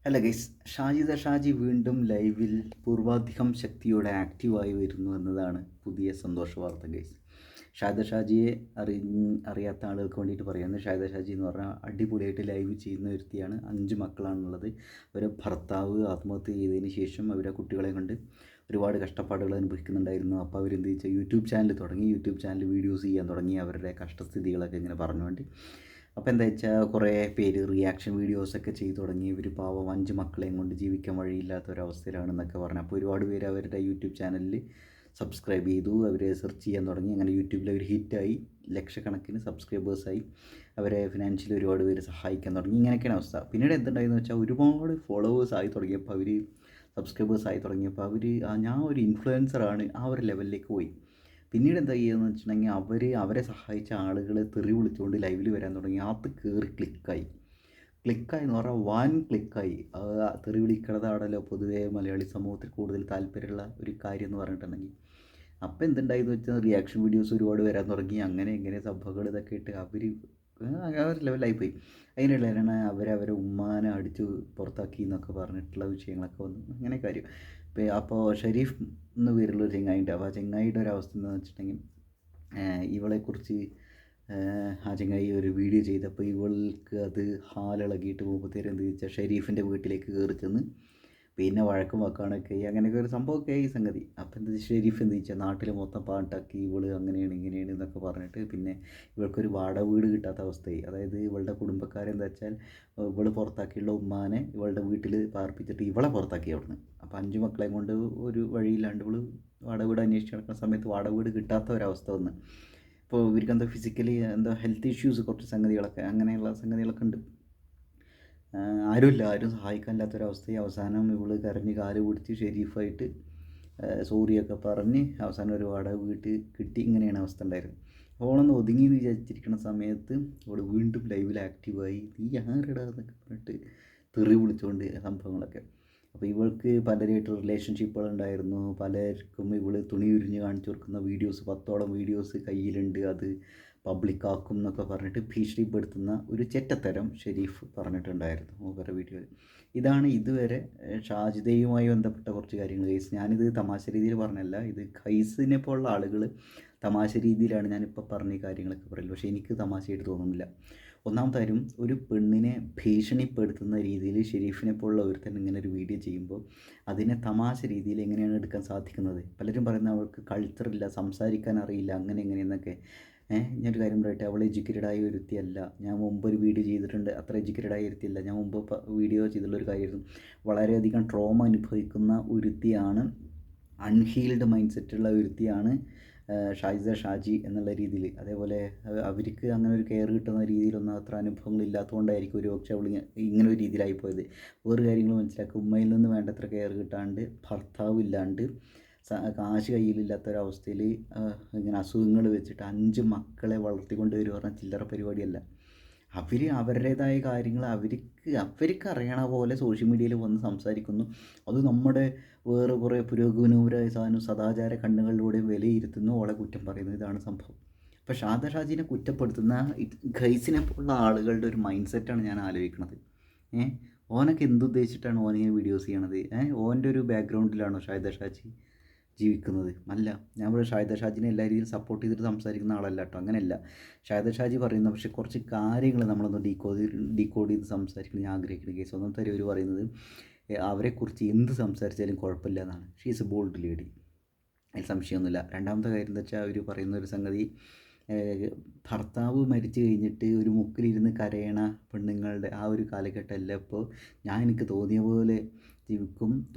അല്ല ഗൈസ്, ഷാജി വീണ്ടും ലൈവിൽ പൂർവാധികം ശക്തിയോടെ ആക്റ്റീവായി വരുന്നു എന്നതാണ് പുതിയ സന്തോഷ വാർത്ത ഗൈസ്. ഷാജിയെ അറിയാത്ത ആളുകൾക്ക് വേണ്ടിയിട്ട് പറയുന്നത്, ഷാജി എന്ന് പറഞ്ഞാൽ അടിപൊളിയായിട്ട് ലൈവ് ചെയ്യുന്ന വ്യക്തിയാണ്. 5 മക്കളാണുള്ളത്. അവരെ ഭർത്താവ് ആത്മഹത്യ ചെയ്തതിന് ശേഷം അവരെ കുട്ടികളെ കൊണ്ട് ഒരുപാട് കഷ്ടപ്പാടുകൾ അനുഭവിക്കുന്നുണ്ടായിരുന്നു. അപ്പോൾ അവരെന്ത് വെച്ചാൽ യൂട്യൂബ് ചാനൽ തുടങ്ങി. യൂട്യൂബ് ചാനൽ വീഡിയോസ് ചെയ്യാൻ തുടങ്ങി, അവരുടെ കഷ്ടസ്ഥിതികളൊക്കെ ഇങ്ങനെ പറഞ്ഞുകൊണ്ട്. അപ്പോൾ എന്താ വെച്ചാൽ കുറേ പേര് റിയാക്ഷൻ വീഡിയോസൊക്കെ ചെയ്തു തുടങ്ങി. ഇവർ പാവം 5 മക്കളെയും കൊണ്ട് ജീവിക്കാൻ വഴിയില്ലാത്ത ഒരവസ്ഥയിലാണെന്നൊക്കെ പറഞ്ഞു. അപ്പോൾ ഒരുപാട് പേര് അവരുടെ യൂട്യൂബ് ചാനലിൽ സബ്സ്ക്രൈബ് ചെയ്തു, അവർ സെർച്ച് ചെയ്യാൻ തുടങ്ങി. അങ്ങനെ യൂട്യൂബിൽ അവർ ഹിറ്റായി, ലക്ഷക്കണക്കിന് സബ്സ്ക്രൈബേഴ്സായി, അവരെ ഫിനാൻഷ്യലി ഒരുപാട് പേര് സഹായിക്കാൻ തുടങ്ങി. ഇങ്ങനെയൊക്കെയാണ് അവസ്ഥ. പിന്നീട് എന്തുണ്ടായെന്ന് വെച്ചാൽ ഒരുപാട് ഫോളോവേഴ്സ് ആയി തുടങ്ങിയപ്പോൾ, അവർ സബ്സ്ക്രൈബേഴ്സ് ആയി തുടങ്ങിയപ്പോൾ അവർ ഞാൻ ഒരു ഇൻഫ്ലുവൻസറാണ് ആ ഒരു ലെവലിലേക്ക് പോയി. പിന്നീട് എന്താ ചെയ്യുകയെന്ന് വെച്ചിട്ടുണ്ടെങ്കിൽ അവരെ സഹായിച്ച ആളുകൾ തെറി വിളിച്ചുകൊണ്ട് ലൈവിൽ വരാൻ തുടങ്ങി. അത് കയറി ക്ലിക്കായി എന്ന് പറഞ്ഞാൽ വൻ ക്ലിക്കായി. തെറി വിളിക്കണതാണല്ലോ പൊതുവേ മലയാളി സമൂഹത്തിൽ കൂടുതൽ താല്പര്യമുള്ള ഒരു കാര്യം എന്ന് പറഞ്ഞിട്ടുണ്ടെങ്കിൽ. അപ്പോൾ എന്തുണ്ടായെന്ന് വെച്ചാൽ റിയാക്ഷൻ വീഡിയോസ് ഒരുപാട് വരാൻ തുടങ്ങി. അങ്ങനെ ഇങ്ങനെ സംഭവങ്ങൾ ഇതൊക്കെ ഇട്ട് അവർ ലെവലായിപ്പോയി. അതിനിടയിലാണ് അവരെ ഉമ്മാനെ അടിച്ച് പുറത്താക്കി എന്നൊക്കെ പറഞ്ഞിട്ടുള്ള വിഷയങ്ങളൊക്കെ വന്നു. അങ്ങനെ കാര്യം. അപ്പോൾ ഷെരീഫ് എന്ന് പേരുള്ളൊരു ചെങ്ങായിണ്ട്. അപ്പോൾ ആ ചെങ്ങായിയുടെ ഒരു അവസ്ഥ എന്താണെന്ന് വെച്ചിട്ടുണ്ടെങ്കിൽ, ഇവളെക്കുറിച്ച് ആ ചങ്ങായി ഒരു വീഡിയോ ചെയ്തപ്പോൾ ഇവൾക്ക് അത് ഹാലിളകിയിട്ട് മൂപ്പത്തേര് എന്ത് വെച്ചാൽ ഷെരീഫിൻ്റെ വീട്ടിലേക്ക് കയറി ചെന്ന് പിന്നെ വഴക്കും വെക്കാനൊക്കെ അങ്ങനെയൊക്കെ ഒരു സംഭവമൊക്കെ ആയി സംഗതി. അപ്പം എന്താ ഷെരീഫ് എന്ത് വെച്ചാൽ നാട്ടിൽ മൊത്തം പാട്ടാക്കി ഇവള് അങ്ങനെയാണ് ഇങ്ങനെയാണ് എന്നൊക്കെ പറഞ്ഞിട്ട് പിന്നെ ഇവൾക്കൊരു വാടക വീട് കിട്ടാത്ത അവസ്ഥയായി. അതായത് ഇവളുടെ കുടുംബക്കാരെന്താ വെച്ചാൽ ഇവള് പുറത്താക്കിയുള്ള ഉമ്മാനെ ഇവളുടെ വീട്ടിൽ പാർപ്പിച്ചിട്ട് ഇവളെ പുറത്താക്കി അവിടുന്ന്. അപ്പോൾ 5 മക്കളെയും കൊണ്ട് ഒരു വഴിയില്ലാണ്ട് ഇവള് വാടക വീട് അന്വേഷിച്ച് നടക്കുന്ന സമയത്ത് വാടക വീട് കിട്ടാത്ത ഒരവസ്ഥ വന്ന്. ഇപ്പോൾ ഇവർക്ക് എന്താ ഫിസിക്കലി എന്താ ഹെൽത്ത് ഇഷ്യൂസ് കുറച്ച് സംഗതികളൊക്കെ അങ്ങനെയുള്ള സംഗതികളൊക്കെ ഉണ്ട്. ആരും സഹായിക്കാനില്ലാത്തൊരവസ്ഥയും. അവസാനം ഇവള് കരഞ്ഞ് കാല് പിടിച്ച് ഷെരീഫായിട്ട് സോറിയൊക്കെ പറഞ്ഞ് അവസാനം ഒരു വാടക വീട്ടിൽ കിട്ടി. ഇങ്ങനെയാണ് അവസ്ഥ ഉണ്ടായിരുന്നത്. ഓളൊന്ന് ഒതുങ്ങി എന്ന് വിചാരിച്ചിരിക്കുന്ന സമയത്ത് അവൾ വീണ്ടും ലൈവിൽ ആക്റ്റീവായി. നീ ആരെടാ എന്നൊക്കെ പറഞ്ഞിട്ട് തെറി വിളിച്ചുകൊണ്ട് സംഭവങ്ങളൊക്കെ. അപ്പോൾ ഇവൾക്ക് പലരായിട്ട് റിലേഷൻഷിപ്പുകളുണ്ടായിരുന്നു. പലർക്കും ഇവൾ തുണി ഉരിഞ്ഞ് കാണിച്ചു കൊടുക്കുന്ന വീഡിയോസ് 10ഓളം വീഡിയോസ് കയ്യിലുണ്ട്. അത് പബ്ലിക്കാക്കും എന്നൊക്കെ പറഞ്ഞിട്ട് ഭീഷണിപ്പെടുത്തുന്ന ഒരു ചെറ്റത്തരം ഷെരീഫ് പറഞ്ഞിട്ടുണ്ടായിരുന്നു മൂപ്പരെ വീഡിയോയിൽ. ഇതാണ് ഇതുവരെ ഷാജിദയുമായി ബന്ധപ്പെട്ട കുറച്ച് കാര്യങ്ങൾ. ഗൈസ്, ഞാനിത് തമാശ രീതിയിൽ പറഞ്ഞല്ല. ഇത് ഖൈസിനെ പോലുള്ള ആളുകൾ തമാശ രീതിയിലാണ് ഞാനിപ്പോൾ പറഞ്ഞ ഈ കാര്യങ്ങളൊക്കെ പറയുന്നത്. പക്ഷേ എനിക്ക് തമാശയായിട്ട് തോന്നുന്നില്ല. ഒന്നാമത്തെ കാര്യം, ഒരു പെണ്ണിനെ ഭീഷണിപ്പെടുത്തുന്ന രീതിയിൽ ഷെരീഫിനെ പോലുള്ള ഒരുത്തൻ ഇങ്ങനെ ഒരു വീഡിയോ ചെയ്യുമ്പോൾ അതിനെ തമാശ രീതിയിൽ എങ്ങനെയാണ് എടുക്കാൻ സാധിക്കുന്നത്? പലരും പറയുന്ന അവൾക്ക് കൾച്ചറില്ല, സംസാരിക്കാൻ അറിയില്ല, അങ്ങനെ എങ്ങനെയെന്നൊക്കെ. ഞാനൊരു കാര്യം പറയട്ടെ, അവൾ എഡ്യൂക്കേറ്റഡായ ഒരുത്തിയല്ല. ഞാൻ മുമ്പ് ഒരു വീഡിയോ ചെയ്തിട്ടുണ്ട്, അത്ര എഡ്യൂക്കേറ്റഡായ ഒരുത്തിയല്ല. ഞാൻ മുമ്പ് വീഡിയോ ചെയ്തിട്ടുള്ളൊരു കാര്യമായിരുന്നു, വളരെയധികം ട്രോമ അനുഭവിക്കുന്ന ഒരുത്തിയാണ്, അൺഹീൽഡ് മൈൻഡ് സെറ്റുള്ള ഒരുത്തിയാണ് ഷാജി എന്നുള്ള രീതിയിൽ. അതേപോലെ അവർക്ക് അങ്ങനെ ഒരു കെയർ കിട്ടുന്ന രീതിയിലൊന്നും അത്ര അനുഭവങ്ങളില്ലാത്തതുകൊണ്ടായിരിക്കും ഒരു പക്ഷേ അവൾ ഇങ്ങനെ ഒരു രീതിയിലായി പോയത്. വേറെ കാര്യങ്ങൾ മനസ്സിലാക്കുക, ഉമ്മയിൽ നിന്ന് വേണ്ടത്ര കെയർ കിട്ടാണ്ട്, ഭർത്താവ് ഇല്ലാണ്ട്, കാശ് കയ്യിലില്ലാത്തൊരവസ്ഥയിൽ ഇങ്ങനെ അസുഖങ്ങൾ വെച്ചിട്ട് 5 മക്കളെ വളർത്തിക്കൊണ്ട് വരിക പറഞ്ഞാൽ ചില്ലറ പരിപാടിയല്ല. അവരുടേതായ കാര്യങ്ങൾ അവർക്ക് അറിയണ പോലെ സോഷ്യൽ മീഡിയയിൽ വന്ന് സംസാരിക്കുന്നു. അത് നമ്മുടെ വേറെ കുറേ പുരോഗമനപരമായ സദാചാര കണ്ണുകളിലൂടെ വിലയിരുത്തുന്നു, ഓളെ കുറ്റം പറയുന്നു. ഇതാണ് സംഭവം. അപ്പോൾ ഷാജിനെ കുറ്റപ്പെടുത്തുന്ന ഖൈസിനെ പോലുള്ള ആളുകളുടെ ഒരു മൈൻഡ് സെറ്റാണ് ഞാൻ ആലോചിക്കുന്നത്. ഓനൊക്കെ എന്തുദ്ദേശിച്ചിട്ടാണ് ഓനിങ്ങനെ വീഡിയോസ് ചെയ്യണത്? ഓൻ്റെ ഒരു ബാക്ക്ഗ്രൗണ്ടിലാണോ ഷാജി ജീവിക്കുന്നത്? അല്ല. ഞാൻ ഇവിടെ ഷാജിനെ എല്ലാ രീതിയിലും സപ്പോർട്ട് ചെയ്തിട്ട് സംസാരിക്കുന്ന ആളല്ല കേട്ടോ, അങ്ങനെയല്ല. ഷാജി പറയുന്ന പക്ഷേ കുറച്ച് കാര്യങ്ങൾ നമ്മളൊന്ന് ഡീകോഡ് ചെയ്ത് സംസാരിക്കണം ഞാൻ ആഗ്രഹിക്കുന്ന കേസ്. ഒന്നാമത്തെ കാര്യം അവർ പറയുന്നത് അവരെക്കുറിച്ച് എന്ത് സംസാരിച്ചാലും കുഴപ്പമില്ല എന്നാണ്. She is A bold lady, അതിൽ സംശയമൊന്നുമില്ല. രണ്ടാമത്തെ കാര്യം എന്താ വെച്ചാൽ അവർ പറയുന്ന ഒരു സംഗതി, ഭർത്താവ് മരിച്ചു കഴിഞ്ഞിട്ട് ഒരു മുക്കിലിരുന്ന് കരയണ പെണ്ണുങ്ങളുടെ ആ ഒരു കാലഘട്ടമല്ല ഇപ്പോൾ. എനിക്ക് തോന്നിയ പോലെ ജീവിക്കും,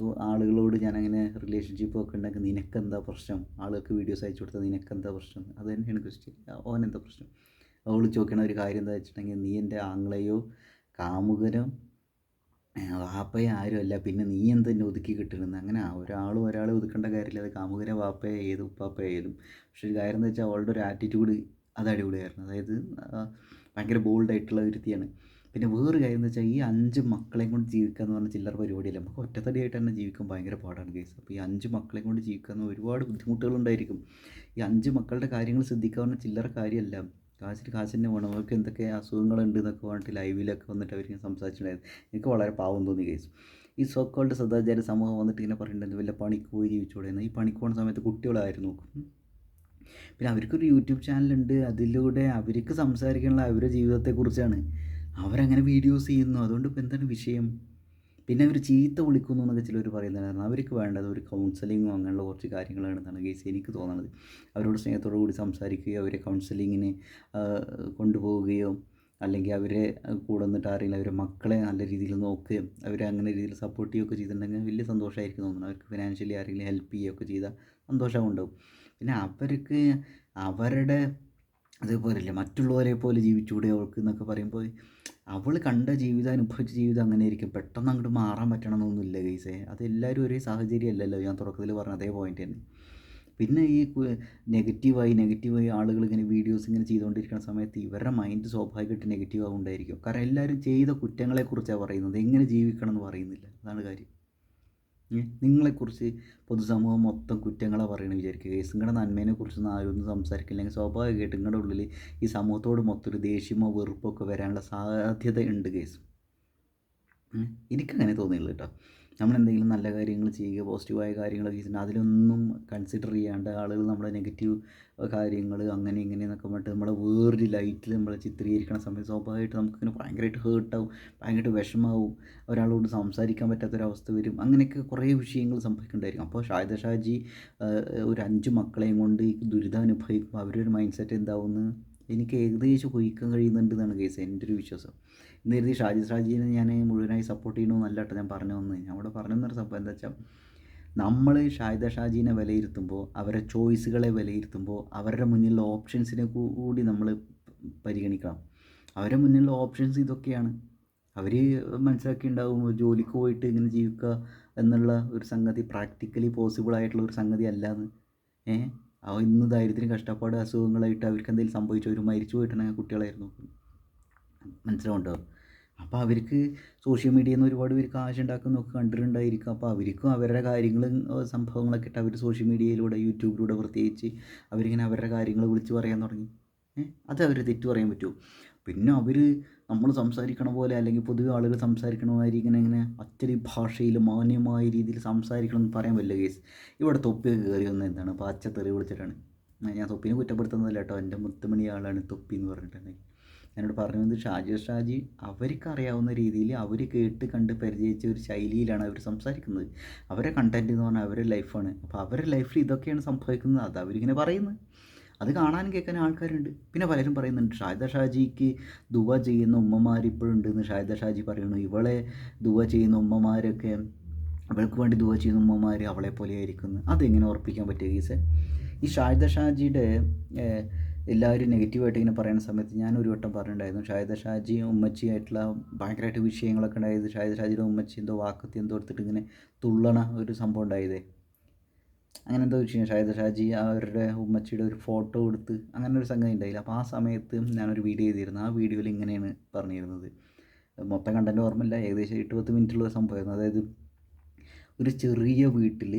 ആളുകളോട് ഞാനങ്ങനെ റിലേഷൻഷിപ്പൊക്കെ ഉണ്ടെങ്കിൽ നിനക്കെന്താ പ്രശ്നം? ആളുകൾക്ക് വീഡിയോസ് അയച്ചു കൊടുത്താൽ നിനക്കെന്താ പ്രശ്നം? അത് തന്നെയാണ് ക്വസ്റ്റ്യൻ. ഓനെന്താ പ്രശ്നം? അവൾ ചോദിക്കണ ഒരു കാര്യം എന്താ വെച്ചിട്ടുണ്ടെങ്കിൽ, നീ എൻ്റെ ആങ്ങളെയോ കാമുകനോ വാപ്പയോ ആരുമല്ല, പിന്നെ നീ എന്തെന്നെ ഒതുക്കി കിട്ടണമെന്ന്. അങ്ങനെ ഒരാളെ ഒതുക്കേണ്ട കാര്യമില്ല. അത് കാമുകനെ വാപ്പയോ ഏത് ഉപ്പാപ്പയായാലും. പക്ഷേ ഒരു കാര്യം എന്ന് വെച്ചാൽ അവളുടെ ഒരു ആറ്റിറ്റ്യൂഡ് അത് അടിപൊളിയായിരുന്നു. അതായത് ഭയങ്കര ബോൾഡായിട്ടുള്ള ഒരുത്തിയാണ്. പിന്നെ വേറൊരു കാര്യം എന്ന് വെച്ചാൽ, ഈ 5 മക്കളെയും കൊണ്ട് ജീവിക്കുക എന്ന് പറഞ്ഞാൽ ചില്ലറ പരിപാടിയല്ല. നമുക്ക് ഒറ്റത്തടിയായിട്ട് തന്നെ ജീവിക്കാൻ ഭയങ്കര പാടാണ് കേസ്. അപ്പോൾ ഈ 5 മക്കളെയും കൊണ്ട് ജീവിക്കുന്ന ഒരുപാട് ബുദ്ധിമുട്ടുകളുണ്ടായിരിക്കും. ഈ 5 മക്കളുടെ കാര്യങ്ങൾ ശ്രദ്ധിക്കുക പറഞ്ഞാൽ ചില്ലറ കാര്യമല്ല. കാശ് തന്നെ വേണം, അവർക്ക് എന്തൊക്കെ അസുഖങ്ങളുണ്ട് എന്നൊക്കെ പറഞ്ഞിട്ട് ലൈവിലൊക്കെ വന്നിട്ട് അവർക്ക് സംസാരിച്ചിട്ടുണ്ടായിരുന്നു. എനിക്ക് വളരെ പാവം തോന്നി കേസ്. ഈ സോ കോൾഡ് സദാചാര സമൂഹം വന്നിട്ട് ഇങ്ങനെ പറയുന്നുണ്ട് വല്ല പണിക്ക് പോയി ജീവിച്ചുകൂടെയെന്ന്. ഈ പണിക്ക് പോകുന്ന സമയത്ത് കുട്ടികളായിരുന്നു നോക്കും. പിന്നെ അവർക്കൊരു യൂട്യൂബ് ചാനലുണ്ട്, അതിലൂടെ അവർക്ക് സംസാരിക്കാനുള്ള അവരുടെ ജീവിതത്തെക്കുറിച്ചാണ്. അവരങ്ങനെ വീഡിയോസ് ചെയ്യുന്നു, അതുകൊണ്ട് ഇപ്പോൾ എന്താണ് വിഷയം? പിന്നെ അവർ ചീത്ത വിളിക്കുന്നു എന്നൊക്കെ ചിലർ പറയുന്നുണ്ടായിരുന്നു. അവർക്ക് വേണ്ടത് ഒരു കൗൺസിലിങ്ങോ അങ്ങനെയുള്ള കുറച്ച് കാര്യങ്ങളാണെന്നാണ് കേസ് എനിക്ക് തോന്നുന്നത്. അവരോട് സ്നേഹത്തോടു കൂടി സംസാരിക്കുകയോ അവരെ കൗൺസിലിങ്ങിന് കൊണ്ടുപോവുകയോ അല്ലെങ്കിൽ അവരെ കൂടെ നിന്നിട്ട് ആരെങ്കിലും അവരെ മക്കളെ നല്ല രീതിയിൽ നോക്കുകയും അവരെ അങ്ങനെ രീതിയിൽ സപ്പോർട്ട് ചെയ്യുകയൊക്കെ ചെയ്തിട്ടുണ്ടെങ്കിൽ വലിയ സന്തോഷമായിരിക്കും തോന്നുന്നത്. അവർക്ക് ഫിനാൻഷ്യലി ആരെങ്കിലും ഹെൽപ്പ് ചെയ്യുകയൊക്കെ ചെയ്താൽ സന്തോഷമുണ്ടാവും. പിന്നെ അവർക്ക് അവരുടെ അതേപോലെയല്ലേ മറ്റുള്ളവരെ പോലെ ജീവിച്ചുകൂടെ അവൾക്ക് എന്നൊക്കെ പറയുമ്പോൾ അവൾ കണ്ട ജീവിതം അനുഭവിച്ച ജീവിതം അങ്ങനെ ആയിരിക്കും. പെട്ടെന്ന് അങ്ങോട്ട് മാറാൻ പറ്റണമെന്നൊന്നുമില്ല ഗൈസേ. അതെല്ലാവരും ഒരേ സാഹചര്യം അല്ലല്ലോ. ഞാൻ തുടക്കത്തിൽ പറഞ്ഞ അതേ പോയിൻ്റ് തന്നെ. പിന്നെ ഈ നെഗറ്റീവായി ആളുകൾ ഇങ്ങനെ വീഡിയോസ് ഇങ്ങനെ ചെയ്തുകൊണ്ടിരിക്കുന്ന സമയത്ത് ഇവരുടെ മൈൻഡ് സ്വാഭാവികമായിട്ട് നെഗറ്റീവ് ആവുകൊണ്ടായിരിക്കും. കാരണം എല്ലാവരും ചെയ്ത കുറ്റങ്ങളെക്കുറിച്ചാണ് പറയുന്നത്, എങ്ങനെ ജീവിക്കണം എന്ന് പറയുന്നില്ല. അതാണ് കാര്യം. നിങ്ങളെക്കുറിച്ച് പൊതുസമൂഹം മൊത്തം കുറ്റങ്ങളാണ് പറയണമെന്ന് വിചാരിക്കുക. കേസ് നിങ്ങളുടെ നന്മേനെക്കുറിച്ചൊന്നും ആരും ഒന്നും സംസാരിക്കില്ലെങ്കിൽ സ്വാഭാവികമായിട്ട് നിങ്ങളുടെ ഉള്ളിൽ ഈ സമൂഹത്തോട് മൊത്തം ഒരു ദേഷ്യമോ വെറുപ്പൊക്കെ വരാനുള്ള സാധ്യത ഉണ്ട് കേസ്. എനിക്കങ്ങനെ തോന്നിയുള്ളൂ കേട്ടോ. നമ്മളെന്തെങ്കിലും നല്ല കാര്യങ്ങൾ ചെയ്യുക, പോസിറ്റീവായ കാര്യങ്ങളൊക്കെ ചെയ്തിട്ടുണ്ട്, അതിലൊന്നും കൺസിഡർ ചെയ്യാണ്ട് ആളുകൾ നമ്മുടെ നെഗറ്റീവ് കാര്യങ്ങൾ അങ്ങനെ ഇങ്ങനെ എന്നൊക്കെ പറഞ്ഞിട്ട് നമ്മളെ വേറൊരു ലൈറ്റിൽ നമ്മൾ ചിത്രീകരിക്കുന്ന സമയത്ത് സ്വാഭാവികമായിട്ട് നമുക്കിങ്ങനെ ഭയങ്കരമായിട്ട് ഹേർട്ടാവും, ഭയങ്കരമായിട്ട് വിഷമാവും, ഒരാളോട് സംസാരിക്കാൻ പറ്റാത്തൊരവസ്ഥ വരും. അങ്ങനെയൊക്കെ കുറേ വിഷയങ്ങൾ സംഭവിക്കുന്നുണ്ടായിരിക്കും. അപ്പോൾ ഷാജി ഒരു 5 മക്കളെയും കൊണ്ട് ഈ ദുരിതം അനുഭവിക്കുമ്പോൾ അവരൊരു മൈൻഡ് സെറ്റ് എന്താവുമെന്ന് എനിക്ക് ഏകദേശം ഊഹിക്കാൻ കഴിയുന്നുണ്ട് എന്നാണ് കേസ് എൻ്റെ ഒരു വിശ്വാസം. എന്ന് കരുതി ഷാജിനെ ഞാൻ മുഴുവനായി സപ്പോർട്ട് ചെയ്യണമെന്നല്ല കേട്ടോ ഞാൻ പറഞ്ഞു വന്നത്. ഞാൻ അവിടെ പറഞ്ഞു തന്നൊരു സംഭവം എന്താ വെച്ചാൽ, നമ്മൾ ഷാജിനെ വിലയിരുത്തുമ്പോൾ, അവരുടെ ചോയ്സുകളെ വിലയിരുത്തുമ്പോൾ അവരുടെ മുന്നിലുള്ള ഓപ്ഷൻസിനെ കൂടി നമ്മൾ പരിഗണിക്കണം. അവരുടെ മുന്നിലുള്ള ഓപ്ഷൻസ് ഇതൊക്കെയാണ്. അവർ മനസ്സിലാക്കിയിട്ടുണ്ടാവും ജോലിക്ക് പോയിട്ട് ഇങ്ങനെ ജീവിക്കുക എന്നുള്ള ഒരു സംഗതി പ്രാക്ടിക്കലി പോസിബിൾ ആയിട്ടുള്ള ഒരു സംഗതി അല്ലാന്ന്. ഇന്ന് ദാരിദ്ര്യം, കഷ്ടപ്പാട്, അസുഖങ്ങളായിട്ട് അവർക്ക് എന്തെങ്കിലും സംഭവിച്ചു അവർ മരിച്ചു പോയിട്ടുണ്ടെങ്കിൽ കുട്ടികളായിരുന്നു. മനസ്സിലാവുന്നുണ്ടോ? അപ്പോൾ അവർക്ക് സോഷ്യൽ മീഡിയയിൽ നിന്ന് ഒരുപാട് പേര് കാശ് ഉണ്ടാക്കുന്നതൊക്കെ കണ്ടിട്ടുണ്ടായിരിക്കും. അപ്പോൾ അവർക്കും അവരുടെ കാര്യങ്ങളും സംഭവങ്ങളൊക്കെ ഇട്ട് അവർ സോഷ്യൽ മീഡിയയിലൂടെ യൂട്യൂബിലൂടെ പ്രത്യേകിച്ച് അവരിങ്ങനെ അവരുടെ കാര്യങ്ങൾ വിളിച്ച് പറയാൻ തുടങ്ങി. അത് അവർ തെറ്റു പറയാൻ പറ്റുമോ? പിന്നെ അവർ നമ്മൾ സംസാരിക്കണ പോലെ അല്ലെങ്കിൽ പൊതുവെ ആളുകൾ സംസാരിക്കണ മാതിരി ഇങ്ങനെ അച്ചടി ഭാഷയിൽ മാന്യമായ രീതിയിൽ സംസാരിക്കണം എന്ന് പറയാൻ പറ്റില്ല കേസ്. ഇവിടെ തൊപ്പിയൊക്കെ കയറി വന്ന എന്താണ് പച്ചത്തെറി വിളിച്ചിട്ടാണ്. ഞാൻ തൊപ്പിനെ കുറ്റപ്പെടുത്തുന്നതല്ല കേട്ടോ, എൻ്റെ മുത്തുമണി ആളാണ് തൊപ്പി എന്ന് പറഞ്ഞിട്ടുണ്ടെങ്കിൽ. എന്നോട് പറഞ്ഞത് ഷാജി അവർക്കറിയാവുന്ന രീതിയിൽ അവർ കേട്ട് കണ്ട് പരിചയിച്ച ഒരു ശൈലിയിലാണ് അവർ സംസാരിക്കുന്നത്. അവരുടെ കണ്ടൻറ്റ് എന്ന് പറഞ്ഞാൽ അവരുടെ ലൈഫാണ്. അപ്പോൾ അവരുടെ ലൈഫിൽ ഇതൊക്കെയാണ് സംഭവിക്കുന്നത്, അത് അവരിങ്ങനെ പറയുന്നത്. അത് കാണാനും കേൾക്കാനും ആൾക്കാരുണ്ട്. പിന്നെ പലരും പറയുന്നുണ്ട് ഷാജിക്ക് ദുവ ചെയ്യുന്ന ഉമ്മമാർ ഇപ്പോഴുണ്ടെന്ന് ഷാജി പറയുന്നു. ഇവളെ ദുവ ചെയ്യുന്ന ഉമ്മമാരൊക്കെ, അവൾക്ക് വേണ്ടി ദുവ ചെയ്യുന്ന ഉമ്മമാർ അവളെ പോലെ ആയിരിക്കുന്നു. അതെങ്ങനെ ഉറപ്പിക്കാൻ പറ്റിയ കേസ്? ഈ ഷാജിയുടെ എല്ലാവരും നെഗറ്റീവായിട്ട് ഇങ്ങനെ പറയുന്ന സമയത്ത് ഞാനൊരു വട്ടം പറഞ്ഞിട്ടുണ്ടായിരുന്നു, ഷാജിയും ഉമ്മച്ചിയായിട്ടുള്ള ഭയങ്കരമായിട്ട് വിഷയങ്ങളൊക്കെ ഉണ്ടായത്. ഷാജിയുടെ ഉമ്മച്ചി എന്തോ വാക്കത്തി എന്തോ എടുത്തിട്ട് ഇങ്ങനെ തുള്ളണ ഒരു സംഭവം ഉണ്ടായതേ. അങ്ങനെ എന്തോ വിഷയം ഷാജി അവരുടെ ഉമ്മച്ചിയുടെ ഒരു ഫോട്ടോ എടുത്ത് അങ്ങനെ ഒരു സംഗതി ഉണ്ടായില്ല. അപ്പോൾ ആ സമയത്ത് ഞാനൊരു വീഡിയോ ചെയ്തിരുന്നു. ആ വീഡിയോയിൽ ഇങ്ങനെയാണ് പറഞ്ഞിരുന്നത്, മൊത്തം കണ്ടൻറ്റ് ഓർമ്മയില്ല, ഏകദേശം 8-10 മിനിറ്റുള്ള സംഭവമായിരുന്നു. അതായത് ഒരു ചെറിയ വീട്ടിൽ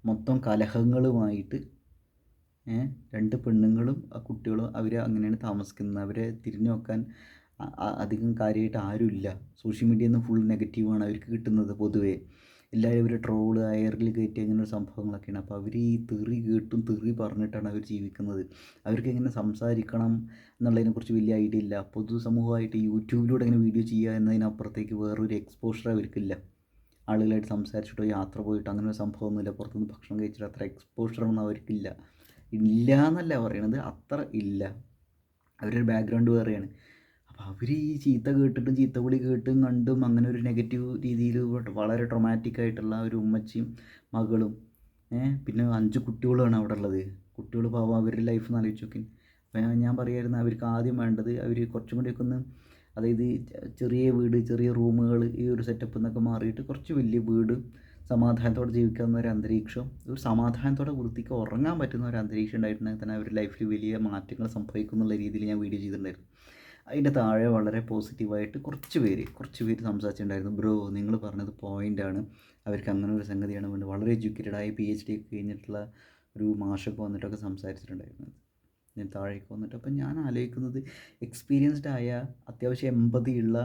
മൊത്തം കലഹങ്ങളുമായിട്ട് 2 പെണ്ണുങ്ങളും ആ കുട്ടികളും അവർ അങ്ങനെയാണ് താമസിക്കുന്നത്. അവരെ തിരിഞ്ഞു നോക്കാൻ അധികം കാര്യമായിട്ട് ആരുമില്ല. സോഷ്യൽ മീഡിയയിൽ നിന്ന് ഫുൾ നെഗറ്റീവാണ് അവർക്ക് കിട്ടുന്നത്. പൊതുവേ എല്ലാവരും ഇവർ ട്രോള് എയറിൽ കയറ്റി അങ്ങനെയുള്ള സംഭവങ്ങളൊക്കെയാണ്. അപ്പോൾ അവർ ഈ തെറി കേട്ടും തെറി പറഞ്ഞിട്ടാണ് അവർ ജീവിക്കുന്നത്. അവർക്ക് എങ്ങനെ സംസാരിക്കണം എന്നുള്ളതിനെക്കുറിച്ച് വലിയ ഐഡിയ ഇല്ല. പൊതുസമൂഹമായിട്ട് യൂട്യൂബിലൂടെ ഇങ്ങനെ വീഡിയോ ചെയ്യുക എന്നതിനപ്പുറത്തേക്ക് വേറൊരു എക്സ്പോഷർ അവർക്കില്ല. ആളുകളായിട്ട് സംസാരിച്ചിട്ടോ യാത്ര പോയിട്ടോ അങ്ങനെ ഒരു സംഭവമൊന്നുമില്ല. പുറത്തുനിന്ന് ഭക്ഷണം കഴിച്ചിട്ട് അത്ര എക്സ്പോഷറൊന്നും അവർക്കില്ല. ഇല്ല എന്നല്ല പറയണത്, അത്ര ഇല്ല. അവരൊരു ബാക്ക്ഗ്രൗണ്ട് വേറെയാണ്. അപ്പോൾ അവർ ഈ ചീത്ത കേട്ടിട്ടും ചീത്തവിളി കേട്ടും കണ്ടും അങ്ങനെ ഒരു നെഗറ്റീവ് രീതിയിൽ വളരെ ട്രൊമാറ്റിക് ആയിട്ടുള്ള ഒരു ഉമ്മച്ചിയും മകളും പിന്നെ 5 കുട്ടികളുമാണ് അവിടെ ഉള്ളത്. കുട്ടികൾ പാവം അവരുടെ ലൈഫ് ഒന്ന് ആലോചിച്ച് നോക്കി. അപ്പോൾ ഞാൻ പറയായിരുന്നു അവർക്ക് ആദ്യം വേണ്ടത് അവർ കുറച്ചും കൂടിയൊക്കെ ഒന്ന്, അതായത് ചെറിയ വീട്, ചെറിയ റൂമുകൾ, ഈ ഒരു സെറ്റപ്പ് എന്നൊക്കെ മാറിയിട്ട് കുറച്ച് വലിയ വീട്, സമാധാനത്തോടെ ജീവിക്കാവുന്ന ഒരു അന്തരീക്ഷം, ഒരു സമാധാനത്തോടെ വൃത്തിക്ക് ഉറങ്ങാൻ പറ്റുന്ന ഒരു അന്തരീക്ഷം ഉണ്ടായിട്ടുണ്ടെങ്കിൽ തന്നെ അവരുടെ ലൈഫിൽ വലിയ മാറ്റങ്ങൾ സംഭവിക്കും എന്നുള്ള രീതിയിൽ ഞാൻ വീഡിയോ ചെയ്തിട്ടുണ്ടായിരുന്നു. അതിൻ്റെ താഴെ വളരെ പോസിറ്റീവായിട്ട് കുറച്ച് പേര് സംസാരിച്ചിട്ടുണ്ടായിരുന്നു. ബ്രോ നിങ്ങൾ പറഞ്ഞത് പോയിൻ്റാണ്, അവർക്ക് അങ്ങനെ ഒരു സംഗതിയാണ് വേണ്ടത്. വളരെ എഡ്യൂക്കേറ്റഡായി PhD ഒക്കെ കഴിഞ്ഞിട്ടുള്ള ഒരു മാഷൊക്കെ വന്നിട്ടൊക്കെ സംസാരിച്ചിട്ടുണ്ടായിരുന്നു. ഞാൻ താഴേക്ക് വന്നിട്ട്. അപ്പം ഞാൻ ആലോചിക്കുന്നത് എക്സ്പീരിയൻസ്ഡ് ആയ അത്യാവശ്യം എമ്പതിയുള്ള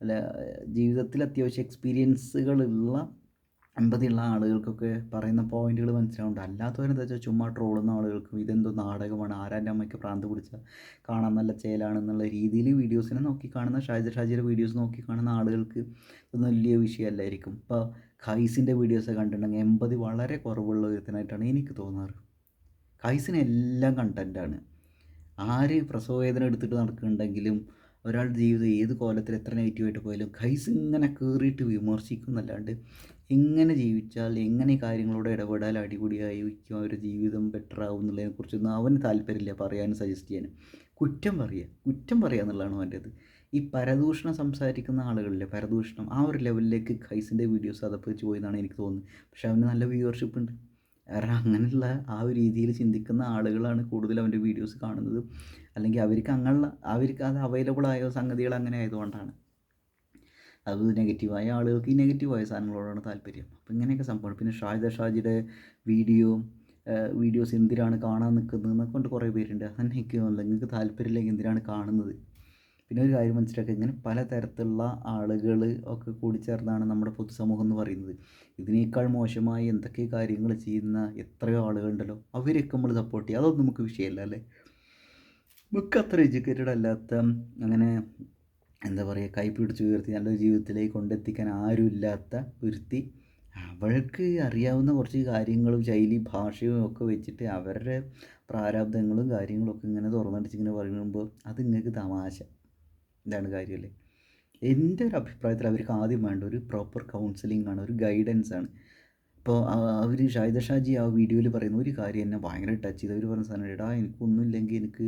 അല്ല ജീവിതത്തിൽ അത്യാവശ്യം എക്സ്പീരിയൻസുകളുള്ള എമ്പതിയുള്ള ആളുകൾക്കൊക്കെ പറയുന്ന പോയിന്റുകൾ മനസ്സിലാവുന്നുണ്ട്. അല്ലാത്തവരെന്താ വെച്ചാൽ ചുമ്മാ ട്രോളുന്ന ആളുകൾക്കും ഇതെന്തോ നാടകമാണ്, ആരാൻ്റെ അമ്മയ്ക്ക് പ്രാന്ത് പിടിച്ചാൽ കാണാൻ നല്ല ചേലാണെന്നുള്ള രീതിയിൽ വീഡിയോസിനെ നോക്കി കാണുന്ന ഷാജിയുടെ വീഡിയോസ് നോക്കി കാണുന്ന ആളുകൾക്ക് ഇതൊന്നും വലിയ വിഷയമല്ലായിരിക്കും. ഇപ്പോൾ ഖൈസിൻ്റെ വീഡിയോസ് കണ്ടിട്ടുണ്ടെങ്കിൽ എമ്പതി വളരെ കുറവുള്ള ഒരുത്തനായിട്ടാണ് എനിക്ക് തോന്നാറ്. ഖൈസിന് എല്ലാം കണ്ടൻറ്റാണ്. ആര് പ്രസവവേദന എടുത്തിട്ട് നടക്കുന്നുണ്ടെങ്കിലും ഒരാളുടെ ജീവിതം ഏത് കോലത്തിൽ എത്ര നെഗറ്റീവായിട്ട് പോയാലും ഖൈസ് ഇങ്ങനെ കയറിയിട്ട് വിമർശിക്കുന്നല്ലാണ്ട് എങ്ങനെ ജീവിച്ചാൽ എങ്ങനെ കാര്യങ്ങളോട് ഇടപെടാൻ അടിപൊളിയായിരിക്കും അവരുടെ ജീവിതം ബെറ്റർ ആവും എന്നുള്ളതിനെക്കുറിച്ചൊന്നും അവന് താല്പര്യമില്ല പറയാനും സജസ്റ്റ് ചെയ്യാനും. കുറ്റം പറയുക എന്നുള്ളതാണ് അവൻ്റേത്. ഈ പരദൂഷണം സംസാരിക്കുന്ന ആളുകളിലെ പരദൂഷണം ആ ഒരു ലെവലിലേക്ക് ഖൈസിൻ്റെ വീഡിയോസ് അതപ്പതിച്ച് പോയി എന്നാണ് എനിക്ക് തോന്നുന്നത്. പക്ഷേ അവന് നല്ല വ്യൂവർഷിപ്പ് ഉണ്ട്. കാരണം അങ്ങനെയുള്ള ആ ഒരു രീതിയിൽ ചിന്തിക്കുന്ന ആളുകളാണ് കൂടുതൽ അവൻ്റെ വീഡിയോസ് കാണുന്നത്. അല്ലെങ്കിൽ അവർക്ക് അത് അവൈലബിൾ ആയ സംഗതികൾ അങ്ങനെ ആയതുകൊണ്ടാണ്. അത് നെഗറ്റീവായ ആളുകൾക്ക് ഈ നെഗറ്റീവായ സാധനങ്ങളോടാണ് താല്പര്യം. അപ്പോൾ ഇങ്ങനെയൊക്കെ സംഭവം. പിന്നെ ഷാജിയുടെ വീഡിയോസ് എന്തിനാണ് കാണാൻ നിൽക്കുന്നത് എന്നൊക്കെ കൊണ്ട് കുറേ പേരുണ്ട്. അതെനിക്ക് നിങ്ങൾക്ക് താല്പര്യമില്ലെങ്കിൽ എന്തിനാണ് കാണുന്നത്. പിന്നെ ഒരു കാര്യം മനസ്സിലാക്കുക, ഇങ്ങനെ പലതരത്തിലുള്ള ആളുകൾ ഒക്കെ കൂടിച്ചേർന്നാണ് നമ്മുടെ പൊതുസമൂഹം എന്ന് പറയുന്നത്. ഇതിനേക്കാൾ മോശമായി എന്തൊക്കെ കാര്യങ്ങൾ ചെയ്യുന്ന എത്രയോ ആളുകളുണ്ടല്ലോ, അവരൊക്കെ നമ്മൾ സപ്പോർട്ട് ചെയ്യുക, അതൊന്നും നമുക്ക് വിഷയമല്ല അല്ലേ. നമുക്ക് അത്ര എഡ്യൂക്കേറ്റഡ് അല്ലാത്ത അങ്ങനെ എന്താ പറയുക കൈപിടിച്ച് ഉയർത്തി നല്ലൊരു ജീവിതത്തിലേക്ക് കൊണ്ടെത്തിക്കാൻ ആരുമില്ലാത്ത ഒരുത്തി അവൾക്ക് അറിയാവുന്ന കുറച്ച് കാര്യങ്ങളും ശൈലി ഭാഷയും ഒക്കെ വെച്ചിട്ട് അവരുടെ പ്രാരാബ്ദങ്ങളും കാര്യങ്ങളൊക്കെ ഇങ്ങനെ തുറന്നടിച്ച് ഇങ്ങനെ പറയുമ്പോൾ അത് നിങ്ങൾക്ക് തമാശ. ഇതാണ് കാര്യമല്ലേ. എൻ്റെ ഒരു അഭിപ്രായത്തിൽ അവർക്ക് ആദ്യം വേണ്ട ഒരു പ്രോപ്പർ കൗൺസിലിംഗ് ആണ്, ഒരു ഗൈഡൻസ് ആണ്. ഇപ്പോൾ അവർ ഷാജി ആ വീഡിയോയിൽ പറയുന്ന ഒരു കാര്യം എന്നെ ഭയങ്കര ടച്ച് ചെയ്ത്. അവർ പറഞ്ഞ സാധനം, എടാ എനിക്കൊന്നുമില്ലെങ്കിൽ എനിക്ക്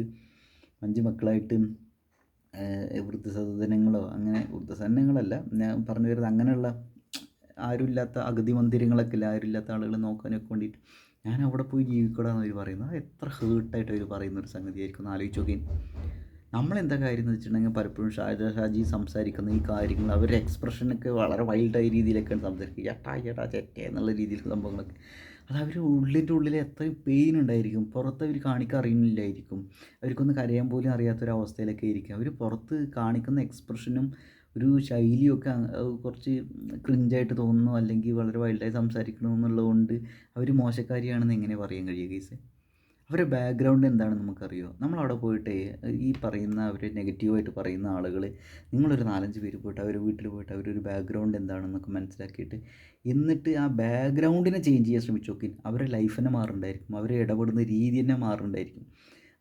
5 മക്കളായിട്ട് വൃദ്ധസദനങ്ങളോ അങ്ങനെ വൃദ്ധസദനങ്ങളല്ല ഞാൻ പറഞ്ഞു വരുന്നത്, അങ്ങനെയുള്ള ആരുമില്ലാത്ത അഗതി മന്ദിരങ്ങളൊക്കെ ഇല്ല, ആരുമില്ലാത്ത ആളുകളെ നോക്കാനൊക്കെ വേണ്ടിയിട്ട് ഞാൻ അവിടെ പോയി ജീവിക്കണമെന്ന് അവർ പറയുന്നത്. അത് എത്ര ഹേർട്ടായിട്ട് അവർ പറയുന്നൊരു സംഗതിയായിരിക്കും എന്ന് ആലോചിച്ച് നോക്കി. നമ്മളെന്താ കാര്യം എന്ന് വെച്ചിട്ടുണ്ടെങ്കിൽ പലപ്പോഴും ഷാജി സംസാരിക്കുന്ന ഈ കാര്യങ്ങൾ അവരുടെ എക്സ്പ്രഷനൊക്കെ വളരെ വൈൽഡായ രീതിയിലൊക്കെയാണ് സംസാരിക്കുക. ചേട്ടാ ചെറ്റ എന്നുള്ള രീതിയിൽ സംഭവങ്ങളൊക്കെ അത് അവർ ഉള്ളിൻ്റെ ഉള്ളിൽ എത്രയും പെയിൻ ഉണ്ടായിരിക്കും, പുറത്ത് അവർ കാണിക്കാൻ അറിയുന്നില്ലായിരിക്കും. അവർക്കൊന്ന് കരയാൻ പോലും അറിയാത്തൊരവസ്ഥയിലൊക്കെ ആയിരിക്കും. അവർ പുറത്ത് കാണിക്കുന്ന എക്സ്പ്രഷനും ഒരു ശൈലിയൊക്കെ കുറച്ച് ക്രിഞ്ചായിട്ട് തോന്നുന്നു, അല്ലെങ്കിൽ വളരെ വൈൽഡായി സംസാരിക്കണമെന്നുള്ളത് കൊണ്ട് അവർ മോശക്കാരിയാണെന്ന് എങ്ങനെ പറയാൻ കഴിയുക ഗൈസ്? അവരുടെ ബാക്ക്ഗ്രൗണ്ട് എന്താണെന്ന് നമുക്കറിയോ? നമ്മളവിടെ പോയിട്ട് ഈ പറയുന്ന അവർ നെഗറ്റീവായിട്ട് പറയുന്ന ആളുകൾ നിങ്ങളൊരു 4-5 പേര് പോയിട്ട് അവരുടെ വീട്ടിൽ പോയിട്ട് അവരൊരു ബാക്ക്ഗ്രൗണ്ട് എന്താണെന്നൊക്കെ മനസ്സിലാക്കിയിട്ട് എന്നിട്ട് ആ ബാക്ക്ഗ്രൗണ്ടിനെ ചേഞ്ച് ചെയ്യാൻ ശ്രമിച്ചു നോക്കി. അവരുടെ ലൈഫ് തന്നെ മാറുന്നുണ്ടായിരിക്കും, അവർ ഇടപെടുന്ന രീതി തന്നെ മാറുന്നുണ്ടായിരിക്കും.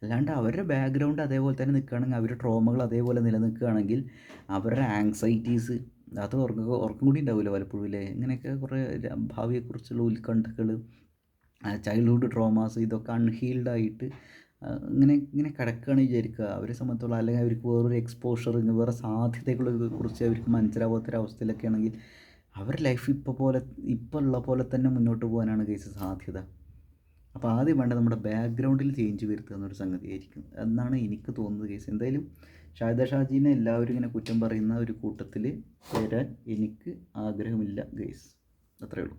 അല്ലാണ്ട് അവരുടെ ബാക്ക്ഗ്രൗണ്ട് അതേപോലെ തന്നെ നിൽക്കുകയാണെങ്കിൽ അവരുടെ ട്രോമകൾ അതേപോലെ നിലനിൽക്കുകയാണെങ്കിൽ അവരുടെ ആങ്സൈറ്റീസ് അത് ഉറക്കം കൂടി ഉണ്ടാവില്ല പലപ്പോഴും അല്ലേ. ഇങ്ങനെയൊക്കെ കുറേ ഭാവിയെക്കുറിച്ചുള്ള ഉത്കണ്ഠകൾ, ചൈൽഡ്ഹുഡ് ട്രോമാസ് ഇതൊക്കെ അൺഹീൽഡായിട്ട് ഇങ്ങനെ കിടക്കുകയാണ് വിചാരിക്കുക. അവരെ സംബന്ധിച്ചുള്ള അല്ലെങ്കിൽ അവർക്ക് വേറൊരു എക്സ്പോഷർ വേറെ സാധ്യതകളെ കുറിച്ച് അവർക്ക് മനസ്സിലാവാത്തൊരവസ്ഥയിലൊക്കെ ആണെങ്കിൽ അവരുടെ ലൈഫ് ഇപ്പോൾ ഉള്ള പോലെ തന്നെ മുന്നോട്ട് പോകാനാണ് കേസ് സാധ്യത. അപ്പോൾ ആദ്യം വേണ്ട നമ്മുടെ ബാക്ക്ഗ്രൗണ്ടിൽ ചേഞ്ച് വരുത്തുക എന്നൊരു സംഗതിയായിരിക്കും എന്നാണ് എനിക്ക് തോന്നുന്നത് കേസ്. എന്തായാലും ഷാജീനെ എല്ലാവരും ഇങ്ങനെ കുറ്റം പറയുന്ന ഒരു കൂട്ടത്തിൽ ചേരാൻ എനിക്ക് ആഗ്രഹമില്ല ഗൈസ്. അത്രയേ ഉള്ളൂ.